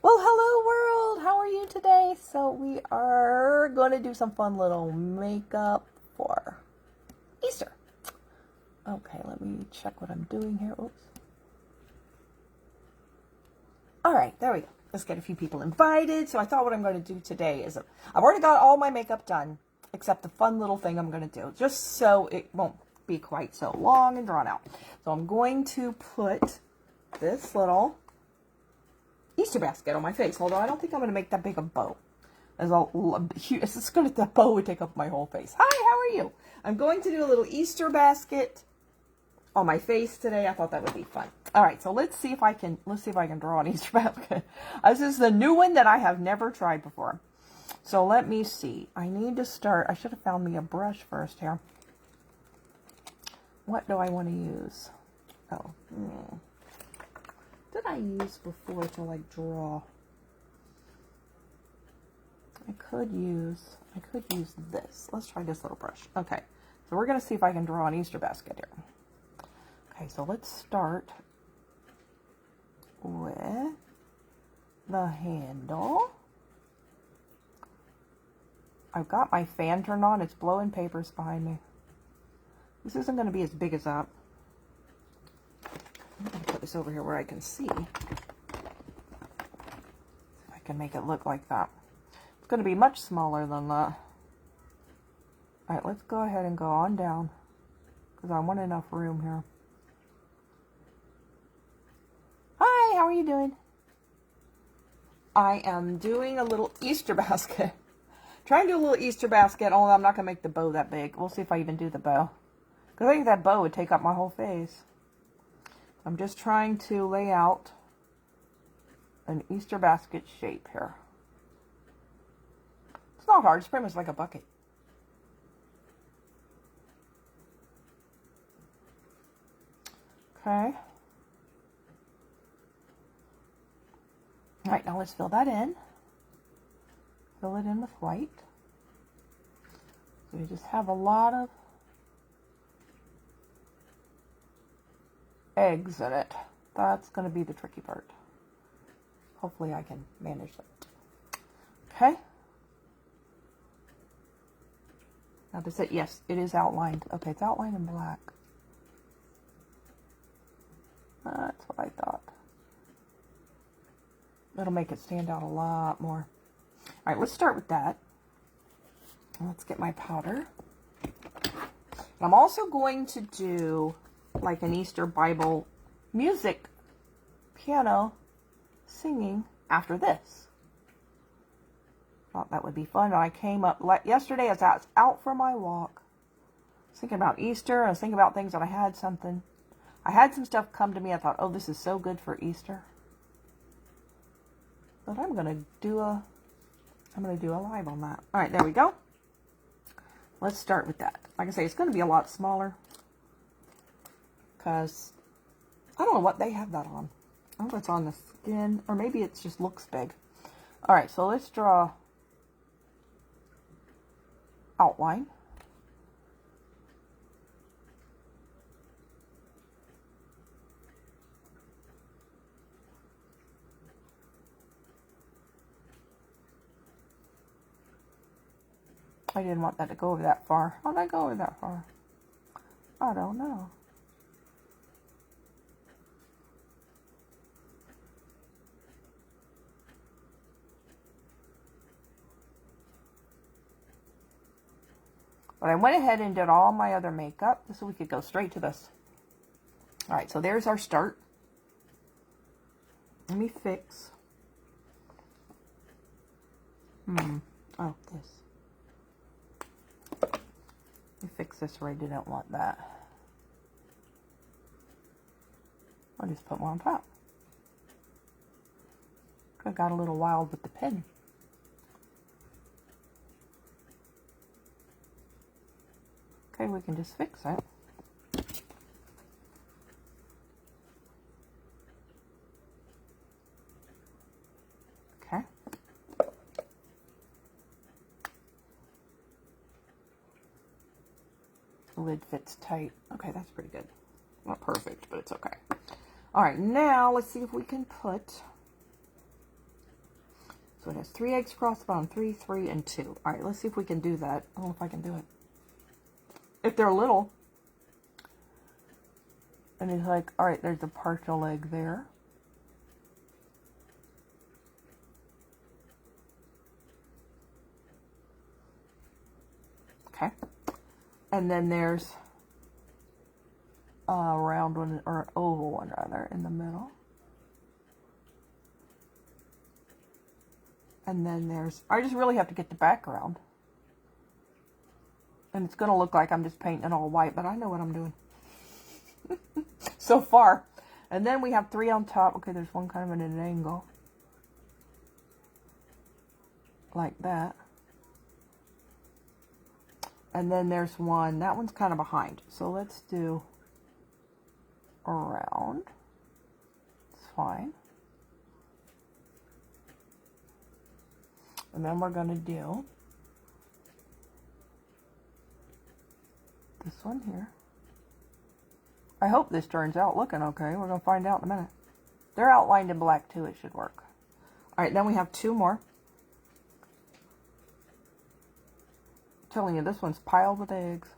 Well, hello world! How are you today? So we are going to do some fun little makeup for Easter. Okay, let me check what I'm doing here. Oops. Alright, there we go. Let's get a few people invited. So I thought what I'm going to do today is, I've already got all my makeup done, except the fun little thing I'm going to do, just so it won't be quite so long and drawn out. So I'm going to put this little Easter basket on my face, although I don't think I'm going to make that big a bow. That bow would take up my whole face. Hi, how are you? I'm going to do a little Easter basket on my face today. I thought that would be fun. All right, so let's see if I can draw an Easter basket. This is the new one that I have never tried before. So let me see. I need to start. I should have found me a brush first here. What do I want to use? Oh, did I use before to like draw? I could use this. Let's try this little brush. Okay, so we're going to see if I can draw an Easter basket here. Okay, so let's start with the handle. I've got my fan turned on. It's blowing papers behind me. This isn't going to be as big as that. I'm going to put this over here where I can see. If I can make it look like that. It's going to be much smaller than that. Alright, let's go ahead and go on down, because I want enough room here. Hi, how are you doing? I am doing a little Easter basket. Trying to do a little Easter basket, although I'm not going to make the bow that big. We'll see if I even do the bow. Because I think that bow would take up my whole face. I'm just trying to lay out an Easter basket shape here. It's not hard. It's pretty much like a bucket. Okay. Alright, now let's fill that in. Fill it in with white. So you just have a lot of eggs in it. That's going to be the tricky part. Hopefully I can manage that. Okay. Now does it, yes, it is outlined. Okay, it's outlined in black. That's what I thought. It'll make it stand out a lot more. All right, let's start with that. Let's get my powder. I'm also going to do like an Easter Bible music, piano, singing after this. Thought that would be fun. I came up yesterday as I was out for my walk. I was thinking about Easter. I was thinking about things that I had some stuff come to me. I thought, oh, this is so good for Easter. But I'm gonna do a live on that. All right, there we go. Let's start with that. Like I say, it's going to be a lot smaller because I don't know what they have that on. I don't know if it's on the skin, or maybe it just looks big. All right, so let's draw outline. I didn't want that to go over that far. How did I go over that far? I don't know. But I went ahead and did all my other makeup so we could go straight to this. All right, so there's our start. Let me fix. Oh, this. Let me fix this where I didn't want that. I'll just put one on top. I got a little wild with the pen. Okay, we can just fix it. Okay. The lid fits tight. Okay, that's pretty good. Not perfect, but it's okay. All right, now let's see if we can put So it has 3 eggs across the bottom, 3, 3, and 2. All right, let's see if we can do that. I don't know if I can do it. If they're little. And he's like, all right, there's a partial egg there. Okay. And then there's a round one, or an oval one rather, in the middle. And then there's, I just really have to get the background. And it's going to look like I'm just painting it all white, but I know what I'm doing. So far. And then we have 3 on top. Okay, there's one kind of at an angle. Like that. And then there's one, that one's kind of behind. So let's do around. It's fine. And then we're going to do this one here. I hope this turns out looking okay. We're going to find out in a minute. They're outlined in black too. It should work. All right, then we have 2 more. I'm telling you, this one's piled with eggs.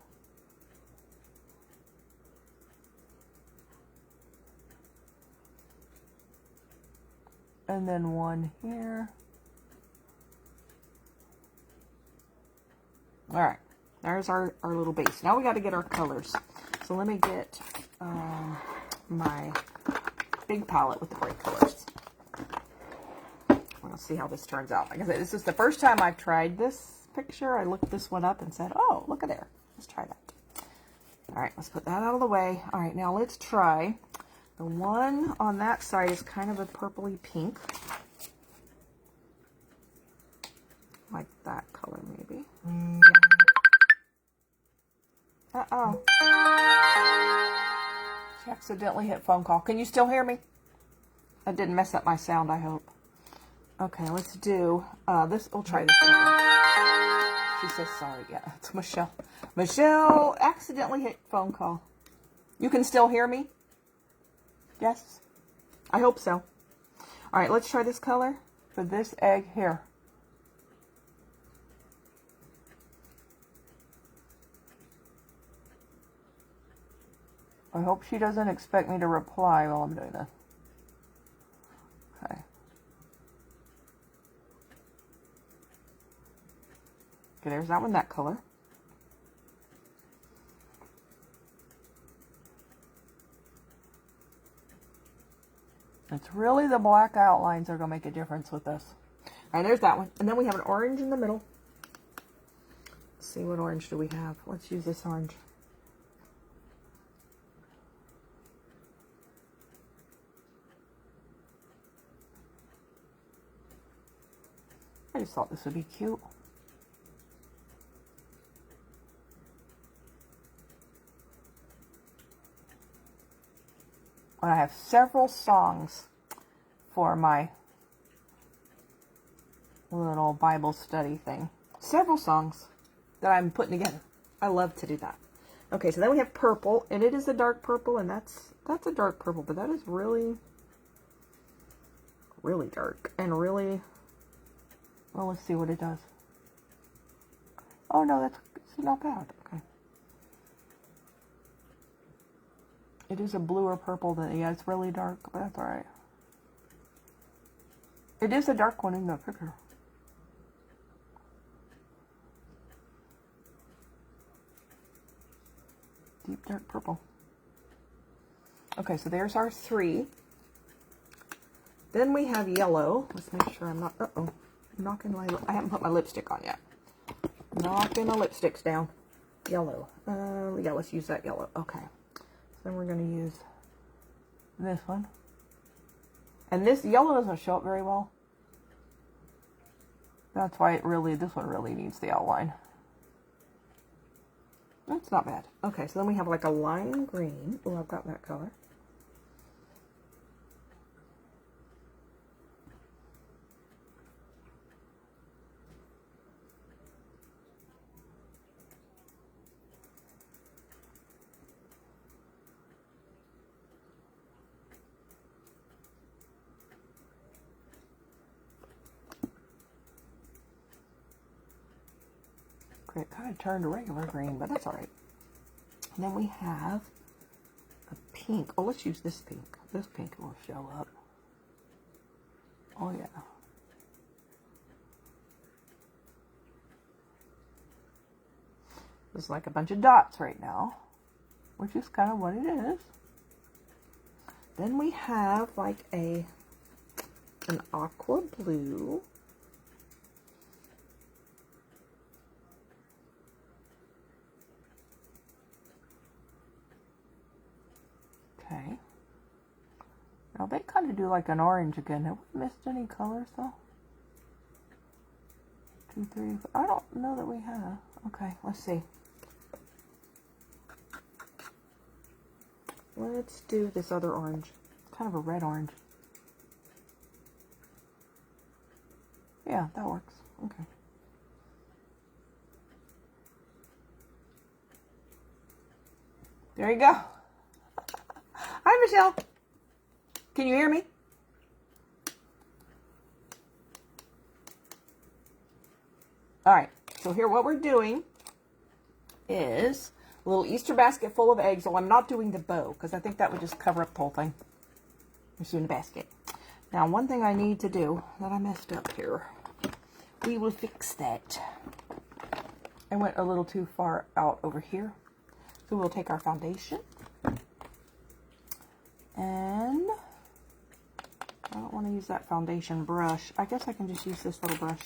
And then one here. All right, there's our little base. Now we got to get our colors. So let me get my big palette with the bright colors. We'll see how this turns out. Like I said, this is the first time I've tried this picture. I looked this one up and said, oh, look at there. Let's try that. All right, let's put that out of the way. All right, now let's try. The one on that side is kind of a purpley pink. Like that color, maybe. Uh-oh. She accidentally hit phone call. Can you still hear me? I didn't mess up my sound, I hope. Okay, let's do this. We'll try this one. She says sorry. Yeah, it's Michelle. Michelle accidentally hit phone call. You can still hear me? Yes? I hope so. All right, let's try this color for this egg here. I hope she doesn't expect me to reply while I'm doing this. Okay. Okay, there's that one, that color. It's really the black outlines that are going to make a difference with this. All right, there's that one. And then we have an orange in the middle. Let's see, what orange do we have? Let's use this orange. I just thought this would be cute. I have several songs for my little Bible study thing. Several songs that I'm putting together. I love to do that. Okay, so then we have purple, and it is a dark purple, and that's a dark purple, but that is really, really dark, and really, well, let's see what it does. Oh, no, it's not bad. Okay. It is a bluer purple than, yeah, it's really dark, but that's alright. It is a dark one in the picture. Deep dark purple. Okay, so there's our 3. Then we have yellow. Let's make sure I'm not, knocking my, I haven't put my lipstick on yet. Knocking the lipsticks down. Yellow. Yeah, let's use that yellow. Okay. Then we're going to use this one. And this yellow doesn't show up very well. That's why this one really needs the outline. That's not bad. Okay, so then we have like a lime green. Oh, I've got that color. Okay, it kind of turned to regular green, but that's all right. And then we have a pink. Oh, let's use this pink. This pink will show up. Oh, yeah. There's like a bunch of dots right now, which is kind of what it is. Then we have like an aqua blue. Okay. Now they kind of do like an orange again. Have we missed any colors though? 2, 3, 4. I don't know that we have. Okay, let's see. Let's do this other orange. Kind of a red orange. Yeah, that works. Okay. There you go. Hi, Michelle. Can you hear me? All right. So here what we're doing is a little Easter basket full of eggs. Well, I'm not doing the bow because I think that would just cover up the whole thing. I'm just doing the basket. Now, one thing I need to do that I messed up here. We will fix that. I went a little too far out over here. So we'll take our foundation. And I don't want to use that foundation brush. I guess I can just use this little brush.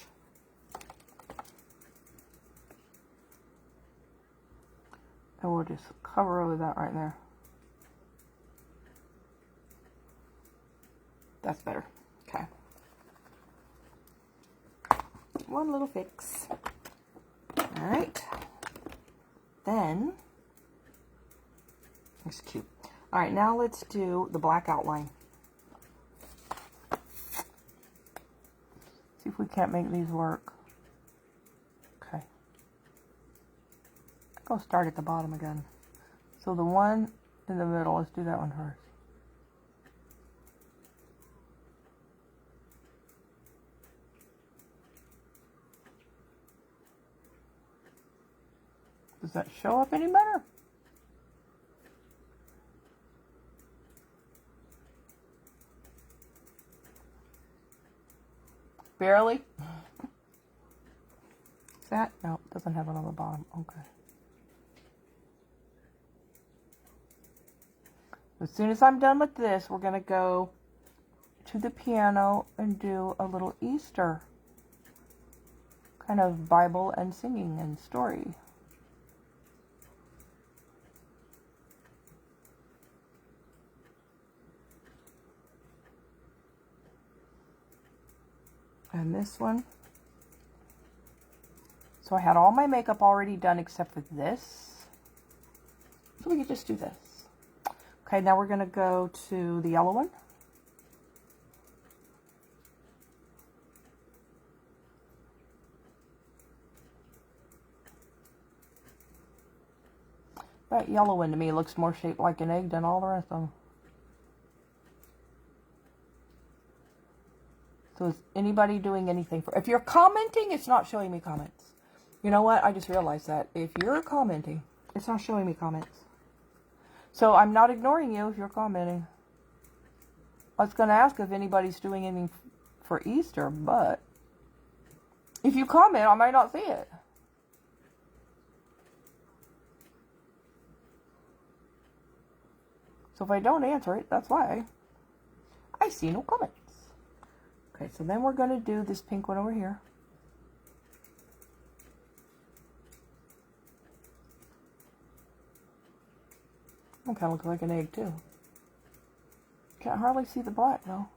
And we'll just cover over that right there. That's better. Okay. One little fix. All right. Then, it's cute. All right, now let's do the black outline. See if we can't make these work. Okay. I'll start at the bottom again. So the one in the middle, let's do that one first. Does that show up any better? Barely? Is that? No, it doesn't have it on the bottom. Okay. As soon as I'm done with this, we're going to go to the piano and do a little Easter kind of Bible and singing and story. And this one. So I had all my makeup already done except for this. So we could just do this. Okay, now we're going to go to the yellow one. That yellow one to me looks more shaped like an egg than all the rest of them. So is anybody doing anything for... If you're commenting, it's not showing me comments. You know what? I just realized that. If you're commenting, it's not showing me comments. So I'm not ignoring you if you're commenting. I was going to ask if anybody's doing anything for Easter, but if you comment, I might not see it. So if I don't answer it, that's why. I see no comments. Okay, so then we're going to do this pink one over here. That kind of looks like an egg too. Can't hardly see the black though.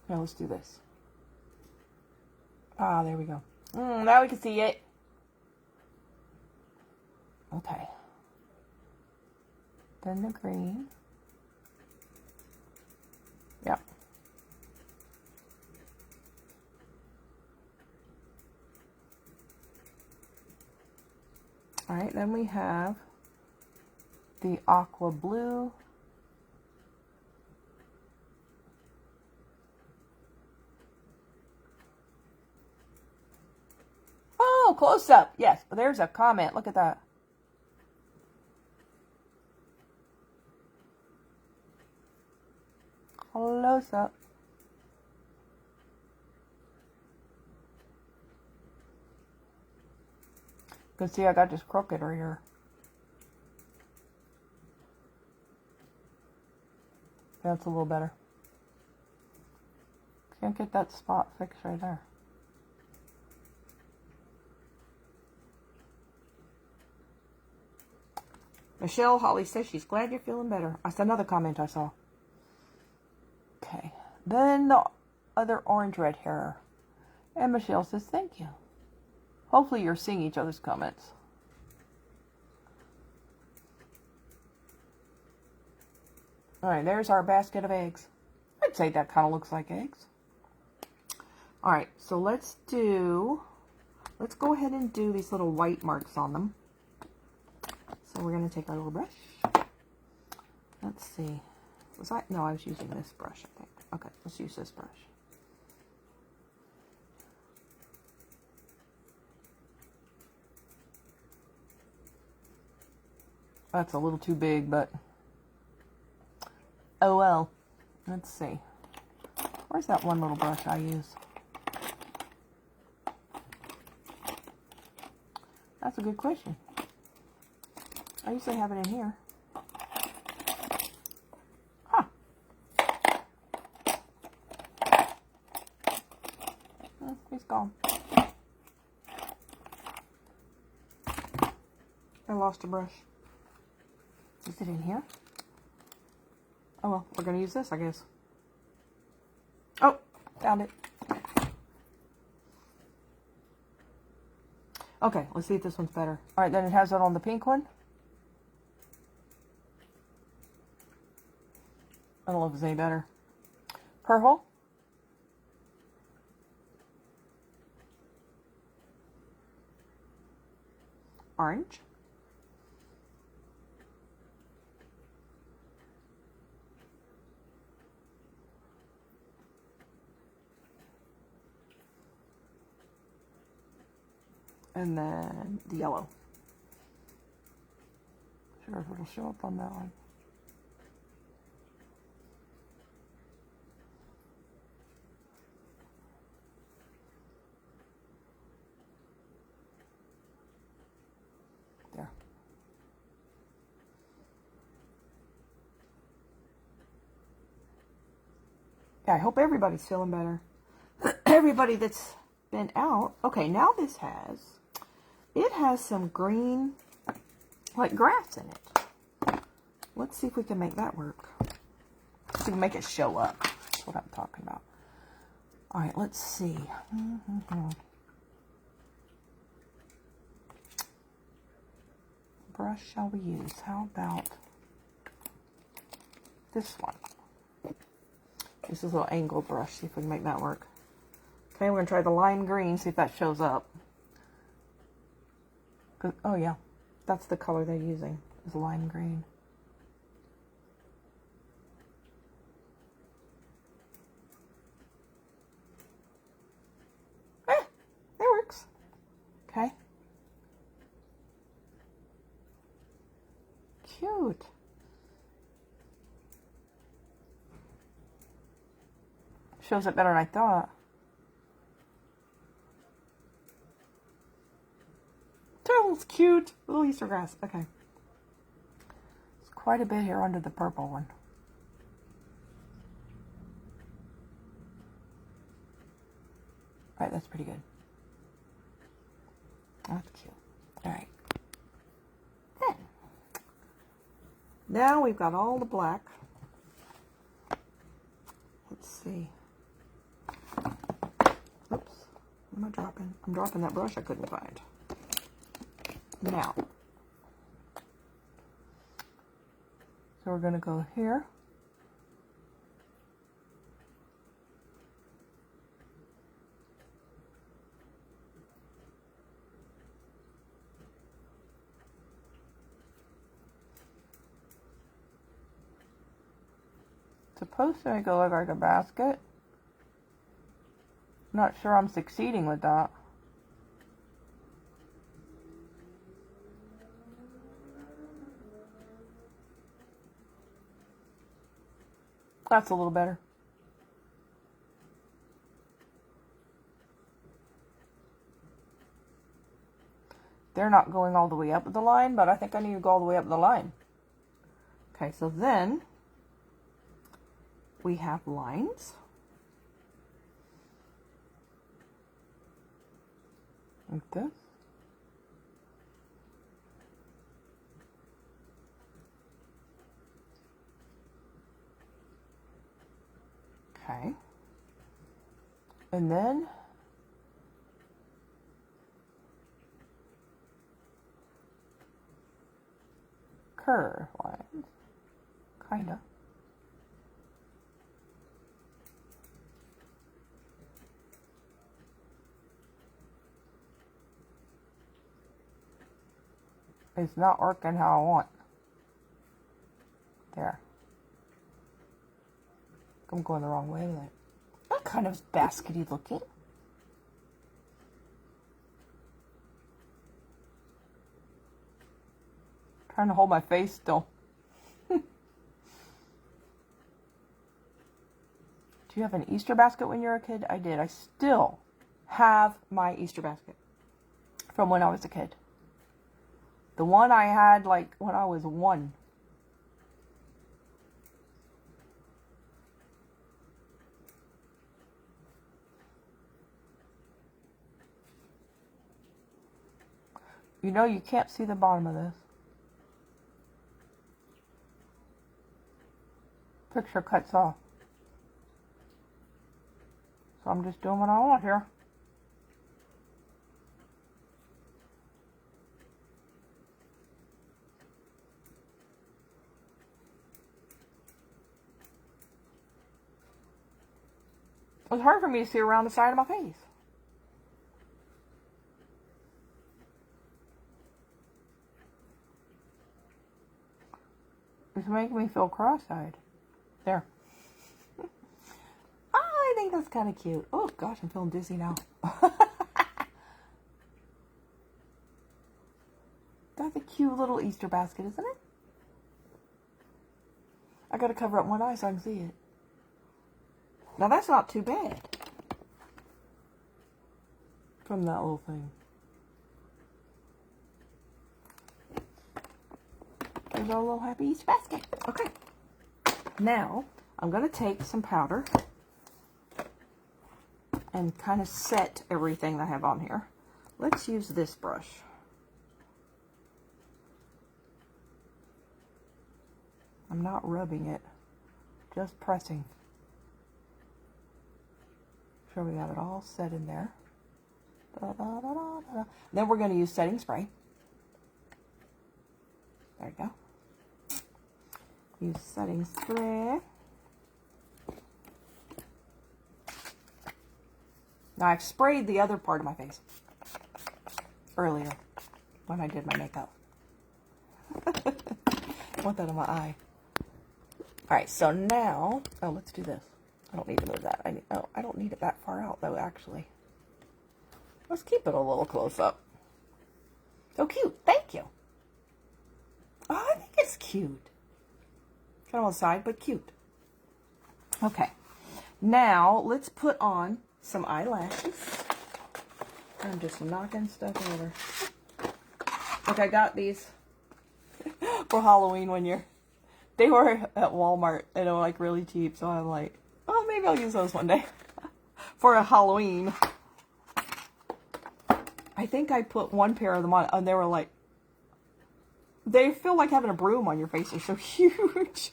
Now let's do this. Ah, there we go. Now we can see it. Okay. Then the green. Yep. All right, then we have the aqua blue. close up. Yes, there's a comment. Look at that. Close up. You can see I got this crooked right here. That's a little better. Can't get that spot fixed right there. Michelle Holly says she's glad you're feeling better. That's another comment I saw. Okay. Then the other orange red hair. And Michelle says thank you. Hopefully you're seeing each other's comments. Alright, there's our basket of eggs. I'd say that kind of looks like eggs. Alright, so let's go ahead and do these little white marks on them. So we're going to take our little brush. Let's see. No, I was using this brush, I think. Okay, let's use this brush. That's a little too big, but oh well. Let's see. Where's that one little brush I use? That's a good question. I usually have it in here. Huh. He's gone. I lost a brush. Is it in here? Oh well, we're gonna use this, I guess. Oh, found it. Okay, let's see if this one's better. Alright, then it has it on the pink one. I don't know if it's any better. Purple. Orange. And then the yellow. Sure if it'll show up on that one. There. Yeah, I hope everybody's feeling better. Everybody that's been out. Okay, now this has some green, like grass in it. Let's see if we can make that work. See if we can make it show up. That's what I'm talking about. All right, let's see. Brush shall we use? How about this one? This is a little angled brush. See if we can make that work. Okay, we're going to try the lime green, see if that shows up. Oh yeah, that's the color they're using, is lime green. That works. Okay. Cute. Shows up better than I thought. It's cute. Little Easter grass. Okay. It's quite a bit here under the purple one. Alright, that's pretty good. That's cute. Alright. Then, now we've got all the black. Let's see. Oops. What am I dropping? I'm dropping that brush I couldn't find. Now, so we're going to go here. Supposed to make it look like a basket. Not sure I'm succeeding with that. That's a little better. They're not going all the way up the line, but I think I need to go all the way up the line. Okay, so then we have lines. Like this. Okay. And then curve lines, kinda. It's not working how I want. There. I'm going the wrong way with it. That kind of baskety looking. Trying to hold my face still. Do you have an Easter basket when you were a kid? I did. I still have my Easter basket from when I was a kid. The one I had like when I was 1. You know you can't see the bottom of this. Picture cuts off. So I'm just doing what I want here. It was hard for me to see around the side of my face. It's making me feel cross-eyed. There. I think that's kind of cute. Oh gosh, I'm feeling dizzy now. That's a cute little Easter basket, isn't it? I gotta cover up one eye so I can see it. Now that's not too bad. From that little thing. There's our little happy Easter basket. Okay. Now, I'm going to take some powder and kind of set everything that I have on here. Let's use this brush. I'm not rubbing it, just pressing. Sure we have it all set in there. Da, da, da, da, da. Then we're going to use setting spray. There you go. Use setting spray. Now I've sprayed the other part of my face earlier when I did my makeup. I want that on my eye. Alright, so now, oh, let's do this. I don't need to move that. I don't need it that far out though, actually. Let's keep it a little close up. So cute. Thank you. Oh, I think it's cute. Kind of on the side, but cute. Okay. Now, let's put on some eyelashes. I'm just knocking stuff over. Look, I got these for Halloween one year. They were at Walmart and they were like really cheap, so I'm like, oh, maybe I'll use those one day for a Halloween. I think I put one pair of them on and they were like, they feel like having a broom on your face. They're so huge.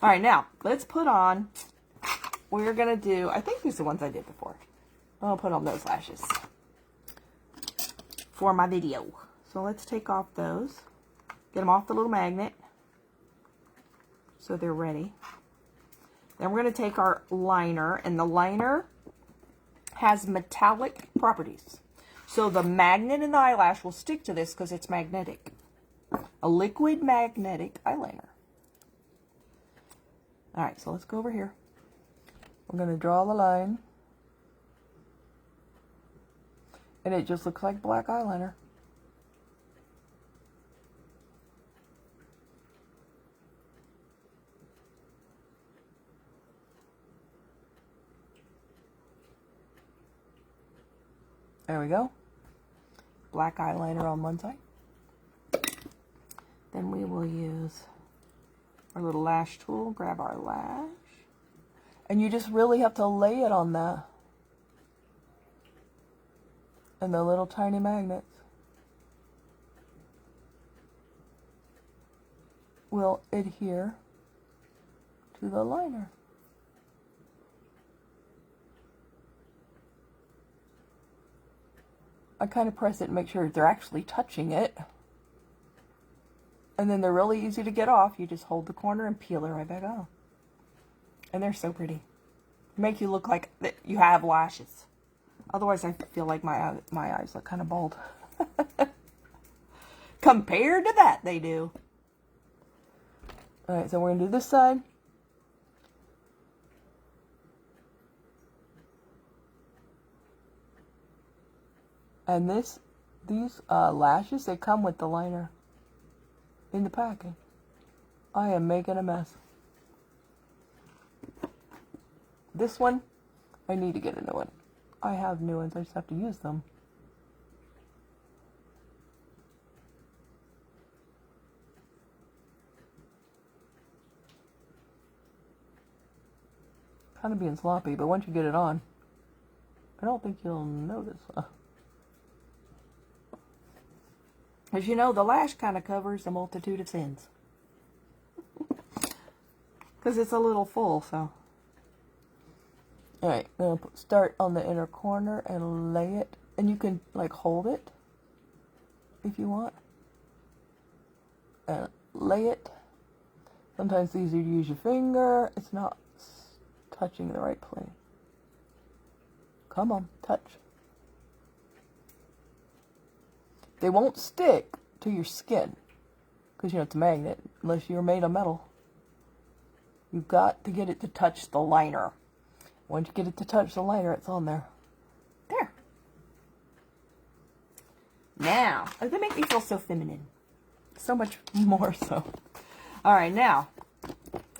All right, now let's put on, we're going to do, I think these are the ones I did before. I'll put on those lashes for my video. So let's take off those, get them off the little magnet so they're ready. Then we're going to take our liner, and the liner has metallic properties. So the magnet in the eyelash will stick to this because it's magnetic. A liquid magnetic eyeliner. Alright, so let's go over here. We're going to draw the line. And it just looks like black eyeliner. There we go. Black eyeliner on one side. Then we will use our little lash tool, grab our lash. And you just really have to lay it on that. And the little tiny magnets will adhere to the liner. I kind of press it and make sure they're actually touching it. And then they're really easy to get off. You just hold the corner and peel it right back off. And they're so pretty. Make you look like you have lashes. Otherwise, I feel like my eyes look kind of bald. Compared to that, they do. Alright, so we're going to do this side. And these lashes, they come with the liner in the packing. I am making a mess. This one, I need to get a new one. I have new ones, I just have to use them. Kind of being sloppy, but once you get it on, I don't think you'll notice. As you know, the lash kind of covers a multitude of sins. Because it's a little full, so. Alright, I'm going to start on the inner corner and lay it. And you can, like, hold it if you want. And lay it. Sometimes it's easier to use your finger. It's not touching the right place. Come on, touch. They won't stick to your skin because, you know, it's a magnet unless you're made of metal. You've got to get it to touch the liner. Once you get it to touch the liner, it's on there. There. Now, they make me feel so feminine. So much more so. Alright, now,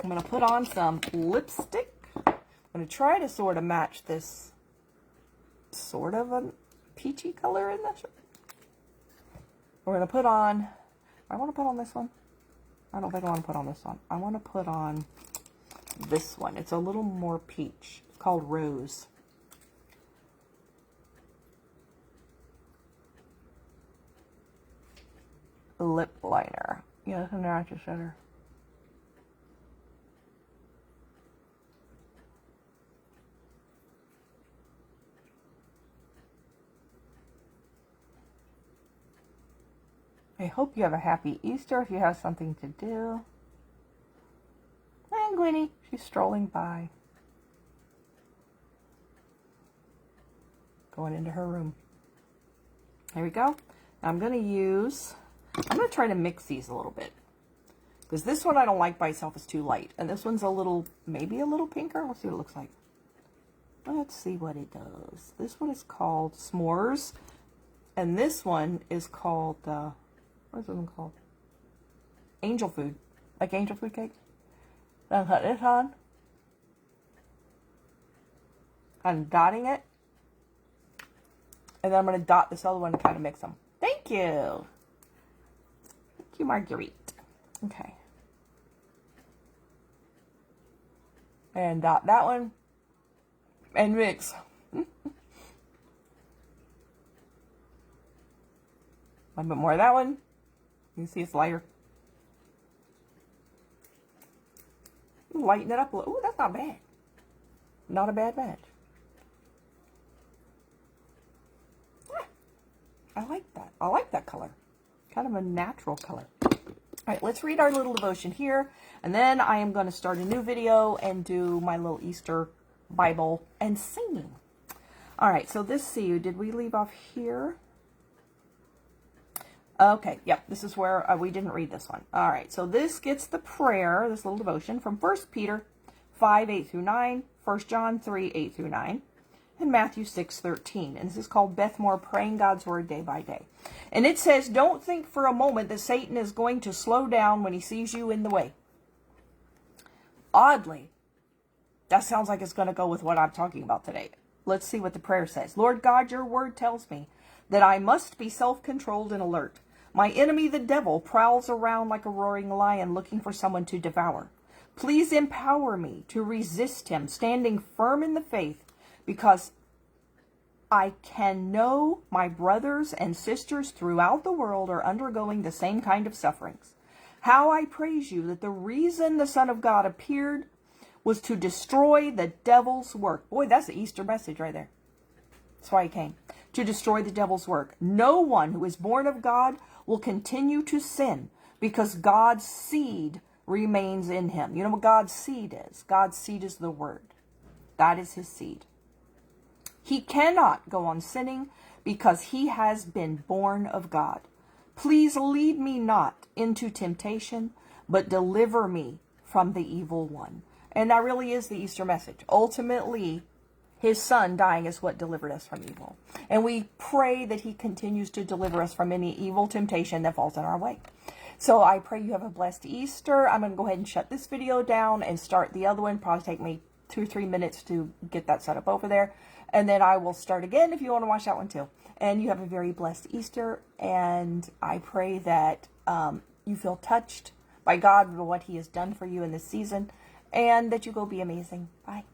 I'm going to put on some lipstick. I'm going to try to sort of match this sort of a peachy color in this. We're going to put on, I want to put on this one. I don't think I want to put on this one. I want to put on this one. It's a little more peach. It's called Rose. Lip liner. Yeah, it's a natural shader. I hope you have a happy Easter if you have something to do. And Gwynnie, she's strolling by. Going into her room. There we go. I'm going to try to mix these a little bit. Because this one I don't like by itself, it's too light. And this one's a little, maybe a little pinker. Let's see what it looks like. Let's see what it does. This one is called S'mores. And this one is called, what is this one called? Angel food. Like angel food cake. Then put this on. I'm dotting it. And then I'm going to dot this other one to kind of mix them. Thank you. Thank you, Marguerite. Okay. And dot that one. And mix. A little bit more of that one. You can see it's lighter. Lighten it up a little. Ooh, that's not bad. Not a bad match. Yeah, I like that. I like that color. Kind of a natural color. Alright, let's read our little devotion here. And then I am going to start a new video and do my little Easter Bible and singing. Alright, so this, see, did we leave off here? Okay, yep, this is where we didn't read this one. All right, so this gets the prayer, this little devotion, from 1 Peter 5, 8 through 9, 1 John 3, 8 through 9, and Matthew 6, 13. And this is called Beth Moore Praying God's Word Day by Day. And it says, don't think for a moment that Satan is going to slow down when he sees you in the way. Oddly, that sounds like it's going to go with what I'm talking about today. Let's see what the prayer says. Lord God, your word tells me that I must be self-controlled and alert. My enemy, the devil, prowls around like a roaring lion looking for someone to devour. Please empower me to resist him, standing firm in the faith, because I can know my brothers and sisters throughout the world are undergoing the same kind of sufferings. How I praise you that the reason the Son of God appeared was to destroy the devil's work. Boy, that's the Easter message right there. That's why he came. To destroy the devil's work. No one who is born of God will continue to sin because God's seed remains in him. You know what God's seed is? God's seed is the word. That is his seed. He cannot go on sinning because he has been born of God. Please lead me not into temptation, but deliver me from the evil one. And that really is the Easter message. Ultimately, his son dying is what delivered us from evil. And we pray that he continues to deliver us from any evil temptation that falls in our way. So I pray you have a blessed Easter. I'm going to go ahead and shut this video down and start the other one. Probably take me 2 or 3 minutes to get that set up over there. And then I will start again if you want to watch that one too. And you have a very blessed Easter. And I pray that you feel touched by God for what he has done for you in this season. And that you go be amazing. Bye.